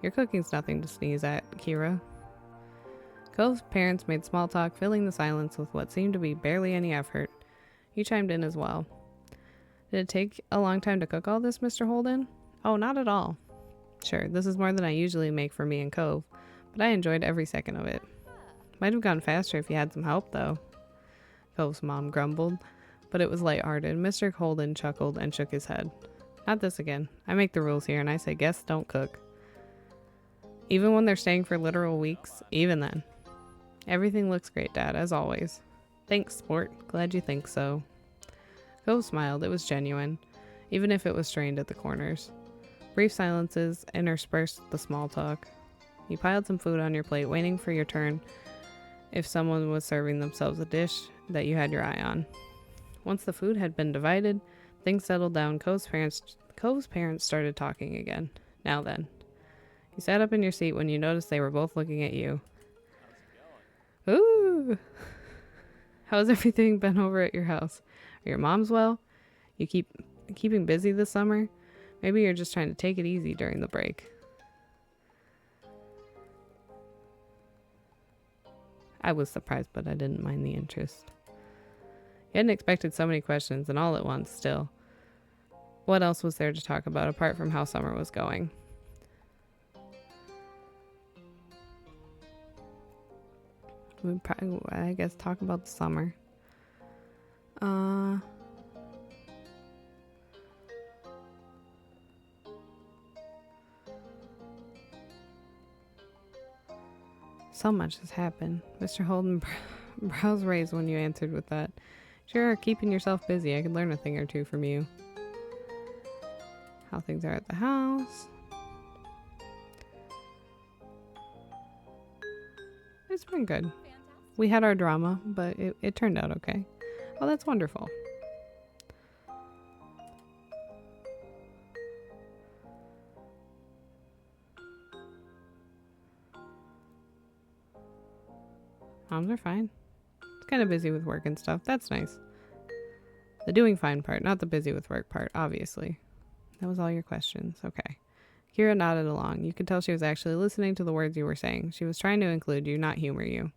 Your cooking's nothing to sneeze at, Kira. Cove's parents made small talk, filling the silence with what seemed to be barely any effort. You chimed in as well. Did it take a long time to cook all this, Mr. Holden? Oh, not at all. Sure, this is more than I usually make for me and Cove, but I enjoyed every second of it. Might have gone faster if you had some help, though. Cove's mom grumbled, but it was lighthearted. Mr. Holden chuckled and shook his head. Not this again. I make the rules here, and I say guests don't cook. Even when they're staying for literal weeks, even then. Everything looks great, Dad, as always. Thanks, sport. Glad you think so. Cove smiled. It was genuine, even if it was strained at the corners. Brief silences interspersed the small talk. You piled some food on your plate, waiting for your turn if someone was serving themselves a dish that you had your eye on. Once the food had been divided, things settled down. Cove's parents started talking again. Now then. You sat up in your seat when you noticed they were both looking at you. Ooh! How's everything been over at your house? Are your moms well? You keeping busy this summer? Maybe you're just trying to take it easy during the break. I was surprised, but I didn't mind the interest. You hadn't expected so many questions, and all at once, still. What else was there to talk about apart from how summer was going? We'd probably, I guess, talk about the summer. So much has happened. Mr. Holden brows raised when you answered with that. Sure, keeping yourself busy. I could learn a thing or two from you. How things are at the house. It's been good. We had our drama, but it turned out okay. Oh, that's wonderful. Moms are fine. It's kind of busy with work and stuff. That's nice. The doing fine part, not the busy with work part, obviously. That was all your questions. Okay. Kira nodded along. You could tell she was actually listening to the words you were saying. She was trying to include you, not humor you.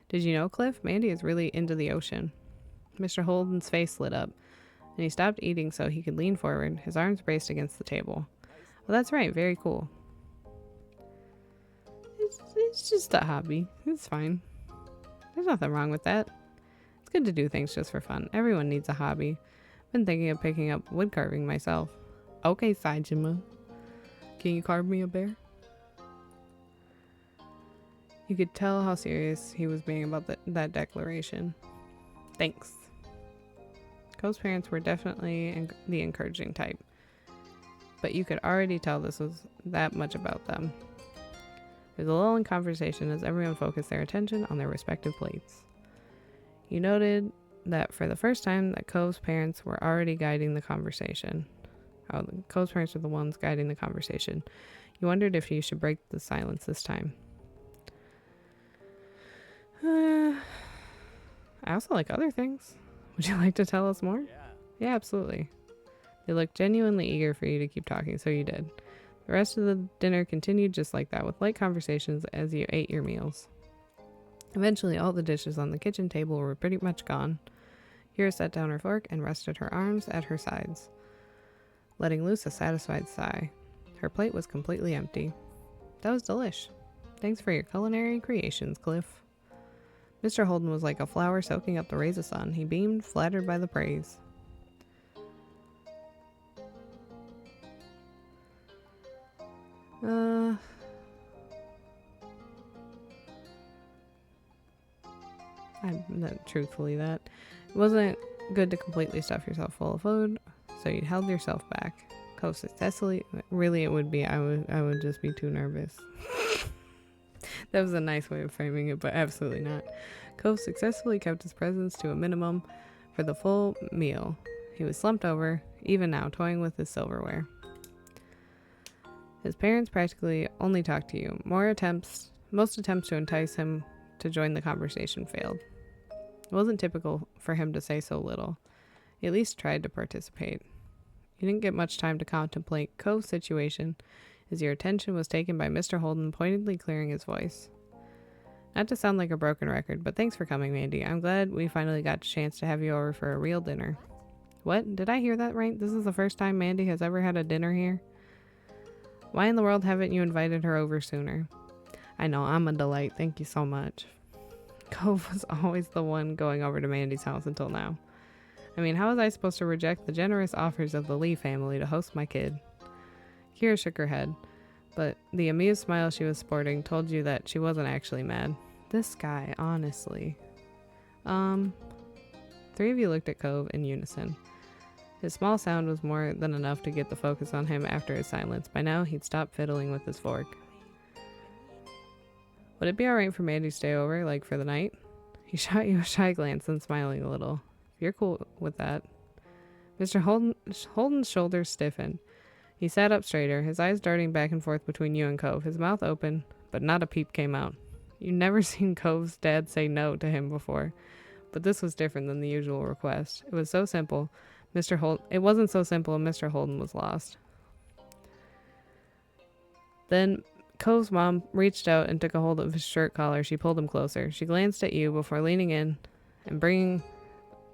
Did you know, Cliff? Mandy is really into the ocean. Mr. Holden's face lit up, and he stopped eating so he could lean forward, his arms braced against the table. Well, that's right. Very cool. It's just a hobby. It's fine. There's nothing wrong with that. It's good to do things just for fun. Everyone needs a hobby. Been thinking of picking up wood carving myself. Okay, Saijima. Can you carve me a bear? You could tell how serious he was being about that declaration. Thanks. Cole's parents were definitely the encouraging type, but you could already tell this was that much about them. There was a lull in conversation as everyone focused their attention on their respective plates. You noted that for the first time that Cove's parents were already guiding the conversation. Oh, Cove's parents were the ones guiding the conversation. You wondered if you should break the silence this time. I also like other things. Would you like to tell us more? Yeah, absolutely. They looked genuinely eager for you to keep talking, so you did. The rest of the dinner continued just like that, with light conversations as you ate your meals. Eventually, all the dishes on the kitchen table were pretty much gone. Kira set down her fork and rested her arms at her sides, letting loose a satisfied sigh. Her plate was completely empty. That was delish. Thanks for your culinary creations, Cliff. Mr. Holden was like a flower soaking up the rays of sun. He beamed, flattered by the praise. Truthfully, that it wasn't good to completely stuff yourself full of food, so you held yourself back. Cove successfully. Really, it would be. I would just be too nervous. That was a nice way of framing it, but absolutely not. Cove successfully kept his presence to a minimum for the full meal. He was slumped over, even now, toying with his silverware. His parents practically only talked to you. Most attempts to entice him to join the conversation failed. It wasn't typical for him to say so little. He at least tried to participate. You didn't get much time to contemplate Cove's situation, as your attention was taken by Mr. Holden pointedly clearing his voice. Not to sound like a broken record, but thanks for coming, Mandy. I'm glad we finally got a chance to have you over for a real dinner. What? Did I hear that right? This is the first time Mandy has ever had a dinner here? Why in the world haven't you invited her over sooner? I know, I'm a delight. Thank you so much. Cove was always the one going over to Mandy's house until now. I mean, how was I supposed to reject the generous offers of the Leigh family to host my kid? Kira shook her head, but the amused smile she was sporting told you that she wasn't actually mad. This guy, honestly. Three of you looked at Cove in unison. His small sound was more than enough to get the focus on him after his silence. By now, he'd stopped fiddling with his fork. Would it be alright for Mandy to stay over, like for the night? He shot you a shy glance, then smiling a little. If you're cool with that. Mr. Holden's shoulders stiffened. He sat up straighter, his eyes darting back and forth between you and Cove, his mouth open, but not a peep came out. You'd never seen Cove's dad say no to him before, but this was different than the usual request. It was so simple. It wasn't so simple, and Mr. Holden was lost. Then Cove's mom reached out and took a hold of his shirt collar. She pulled him closer. She glanced at you before leaning in and bringing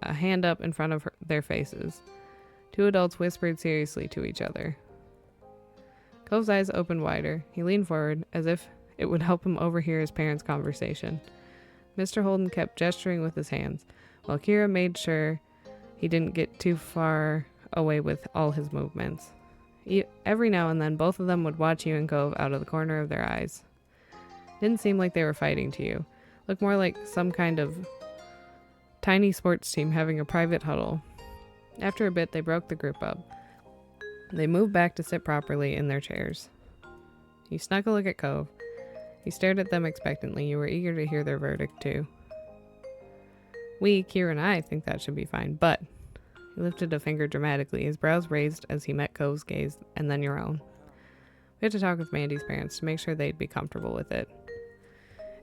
a hand up in front of their faces. Two adults whispered seriously to each other. Cove's eyes opened wider. He leaned forward, as if it would help him overhear his parents' conversation. Mr. Holden kept gesturing with his hands, while Kira made sure he didn't get too far away with all his movements. Every now and then, both of them would watch you and Cove out of the corner of their eyes. Didn't seem like they were fighting to you. Looked more like some kind of tiny sports team having a private huddle. After a bit, they broke the group up. They moved back to sit properly in their chairs. You snuck a look at Cove. He stared at them expectantly. You were eager to hear their verdict, too. We, Kira and I, think that should be fine, but... He lifted a finger dramatically, his brows raised as he met Cove's gaze, and then your own. We have to talk with Mandy's parents to make sure they'd be comfortable with it.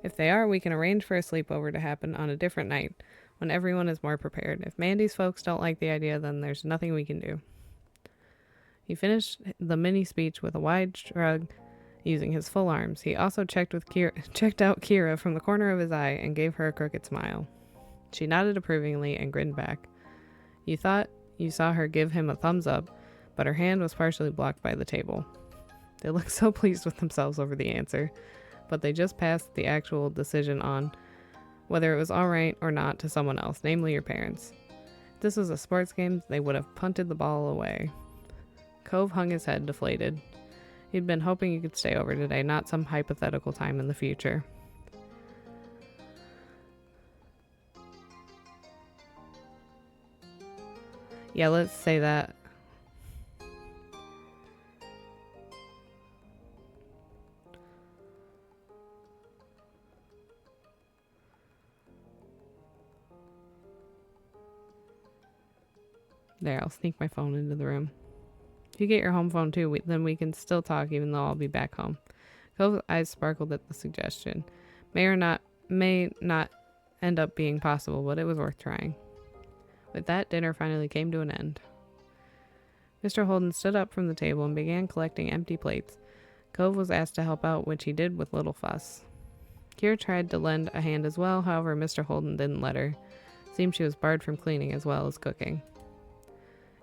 If they are, we can arrange for a sleepover to happen on a different night, when everyone is more prepared. If Mandy's folks don't like the idea, then there's nothing we can do. He finished the mini speech with a wide shrug, using his full arms. He also checked out Kira from the corner of his eye and gave her a crooked smile. She nodded approvingly and grinned back. You thought you saw her give him a thumbs up, but her hand was partially blocked by the table. They looked so pleased with themselves over the answer, but they just passed the actual decision on whether it was alright or not to someone else, namely your parents. If this was a sports game, they would have punted the ball away. Cove hung his head, deflated. He'd been hoping you could stay over today, not some hypothetical time in the future. Yeah, let's say that. There, I'll sneak my phone into the room. If you get your home phone too, then we can still talk even though I'll be back home. Cove's eyes sparkled at the suggestion. May not end up being possible, but it was worth trying. With that, dinner finally came to an end. Mr. Holden stood up from the table and began collecting empty plates. Cove was asked to help out, which he did with little fuss. Kira tried to lend a hand as well, however, Mr. Holden didn't let her. Seemed she was barred from cleaning as well as cooking.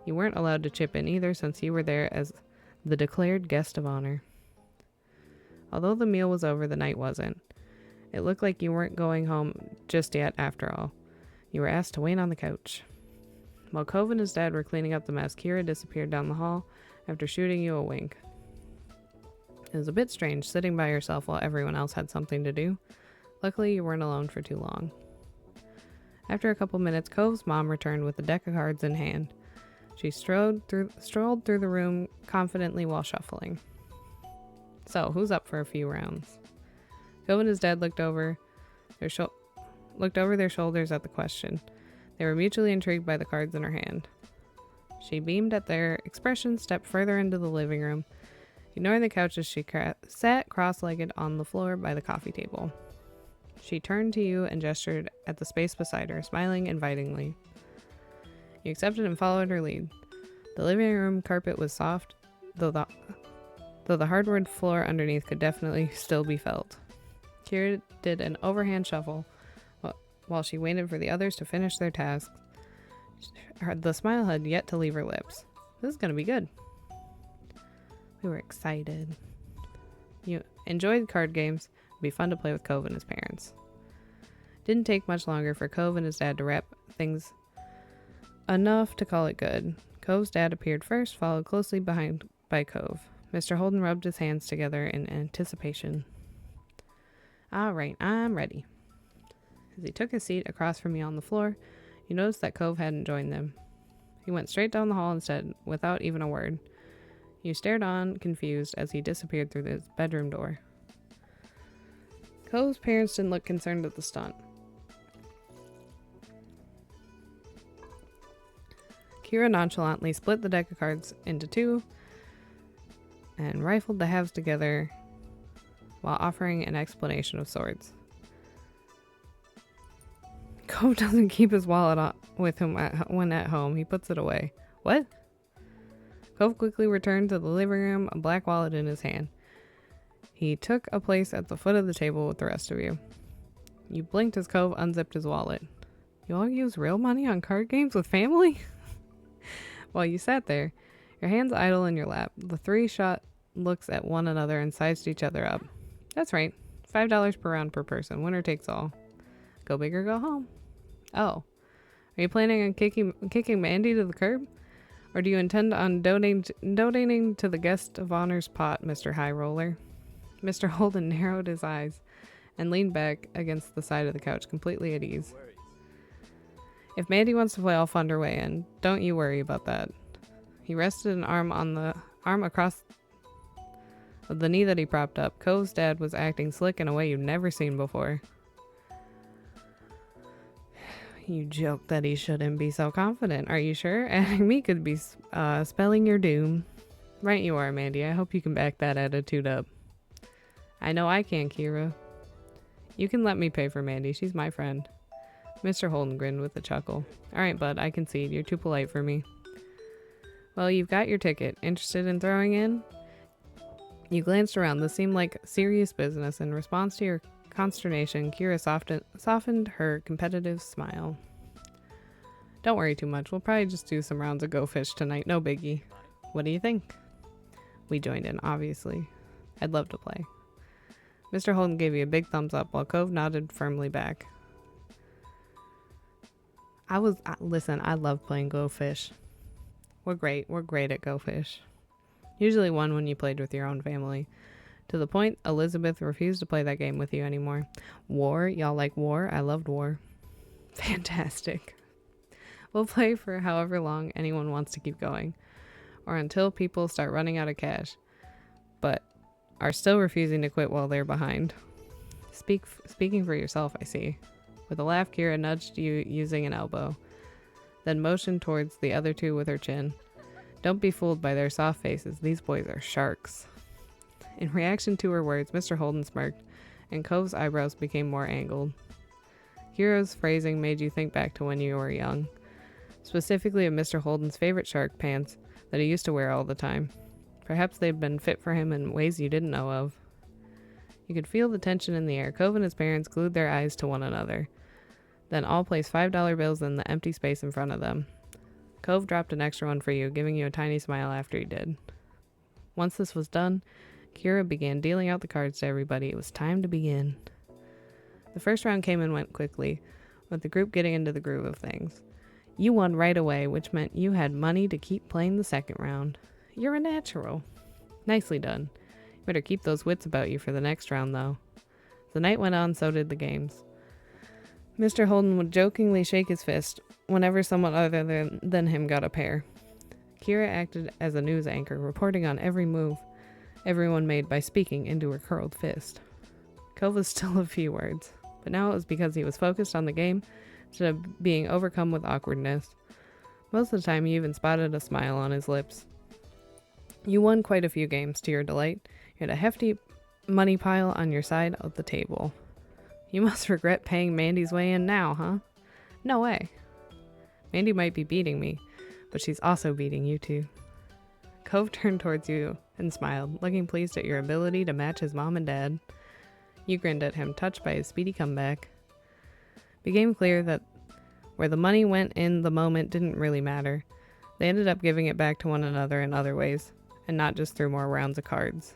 You weren't allowed to chip in either since you were there as the declared guest of honor. Although the meal was over, the night wasn't. It looked like you weren't going home just yet after all. You were asked to wait on the couch. While Cove and his dad were cleaning up the mess, Kira disappeared down the hall after shooting you a wink. It was a bit strange sitting by yourself while everyone else had something to do. Luckily, you weren't alone for too long. After a couple minutes, Cove's mom returned with a deck of cards in hand. She strolled through the room confidently while shuffling. So, who's up for a few rounds? Cove and his dad looked over their shoulders at the question. They were mutually intrigued by the cards in her hand. She beamed at their expression, stepped further into the living room, ignoring the couch as she sat cross-legged on the floor by the coffee table. She turned to you and gestured at the space beside her, smiling invitingly. You accepted and followed her lead. The living room carpet was soft, though the hardwood floor underneath could definitely still be felt. Kira did an overhand shuffle while she waited for the others to finish their tasks. The smile had yet to leave her lips. This is going to be good. We were excited. You enjoyed card games. It'd be fun to play with Cove and his parents. Didn't take much longer for Cove and his dad to wrap things enough to call it good. Cove's dad appeared first, followed closely behind by Cove. Mr. Holden rubbed his hands together in anticipation. All right, I'm ready. As he took his seat across from you on the floor, you noticed that Cove hadn't joined them. He went straight down the hall instead, without even a word. You stared on, confused, as he disappeared through his bedroom door. Cove's parents didn't look concerned at the stunt. Kira nonchalantly split the deck of cards into two and rifled the halves together while offering an explanation of sorts. Cove doesn't keep his wallet with him when at home. He puts it away. What? Cove quickly returned to the living room, a black wallet in his hand. He took a place at the foot of the table with the rest of you. You blinked as Cove unzipped his wallet. You all use real money on card games with family? While you sat there, your hands idle in your lap, the three shot looks at one another and sized each other up. That's right. $5 per round per person. Winner takes all. Go big or go home. Oh. Are you planning on kicking Mandy to the curb? Or do you intend on donating to the guest of honor's pot, Mr. High Roller? Mr. Holden narrowed his eyes and leaned back against the side of the couch, completely at ease. If Mandy wants to play, I'll fund her way in. Don't you worry about that. He rested an arm across the knee that he propped up. Cove's dad was acting slick in a way you've never seen before. You joked that he shouldn't be so confident. Are you sure? Adding me could be spelling your doom. Right you are, Mandy. I hope you can back that attitude up. I know I can, Kira. You can let me pay for Mandy. She's my friend. Mr. Holden grinned with a chuckle. Alright, bud, I concede. You're too polite for me. Well, you've got your ticket. Interested in throwing in? You glanced around. This seemed like serious business. In response to your consternation, Kira softened her competitive smile. Don't worry too much. We'll probably just do some rounds of Go Fish tonight. No biggie. What do you think? We joined in, obviously. I'd love to play. Mr. Holden gave you a big thumbs up while Cove nodded firmly back. Listen, I love playing Go Fish. We're great at Go Fish. Usually won when you played with your own family. To the point, Elizabeth refused to play that game with you anymore. War? Y'all like war? I loved war. Fantastic. We'll play for however long anyone wants to keep going. Or until people start running out of cash. But are still refusing to quit while they're behind. Speaking for yourself, I see. With a laugh, Kira nudged you using an elbow, then motioned towards the other two with her chin. Don't be fooled by their soft faces. These boys are sharks. In reaction to her words, Mr. Holden smirked, and Cove's eyebrows became more angled. Kira's phrasing made you think back to when you were young, specifically of Mr. Holden's favorite shark pants that he used to wear all the time. Perhaps they'd been fit for him in ways you didn't know of. You could feel the tension in the air. Cove and his parents glued their eyes to one another. Then all placed $5 bills in the empty space in front of them. Cove dropped an extra one for you, giving you a tiny smile after he did. Once this was done, Kira began dealing out the cards to everybody. It was time to begin. The first round came and went quickly, with the group getting into the groove of things. You won right away, which meant you had money to keep playing the second round. You're a natural. Nicely done. You better keep those wits about you for the next round, though. As the night went on, so did the games. Mr. Holden would jokingly shake his fist whenever someone other than him got a pair. Kira acted as a news anchor, reporting on every move everyone made by speaking into her curled fist. Cove was still a few words, but now it was because he was focused on the game instead of being overcome with awkwardness. Most of the time, you even spotted a smile on his lips. You won quite a few games, to your delight. You had a hefty money pile on your side of the table. You must regret paying Mandy's way in now, huh? No way. Mandy might be beating me, but she's also beating you two. Cove turned towards you and smiled, looking pleased at your ability to match his mom and dad. You grinned at him, touched by his speedy comeback. It became clear that where the money went in the moment didn't really matter. They ended up giving it back to one another in other ways, and not just through more rounds of cards.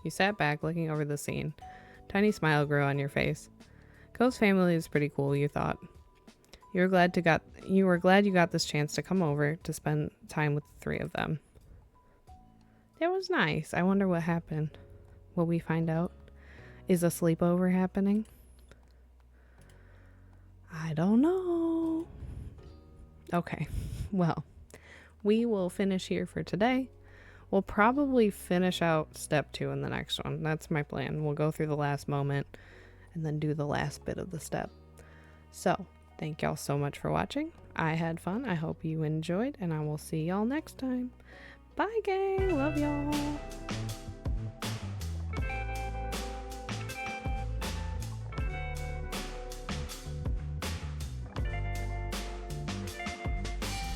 You sat back, looking over the scene. A tiny smile grew on your face. Cove's family is pretty cool, you thought. You were glad you got this chance to come over to spend time with the three of them. It was nice. I wonder what happened. Will we find out? Is a sleepover happening? I don't know. Okay, well, we will finish here for today. We'll probably finish out step 2 in the next one. That's my plan. We'll go through the last moment and then do the last bit of the step. So, thank y'all so much for watching. I had fun. I hope you enjoyed, and I will see y'all next time. Bye, gang. Love y'all.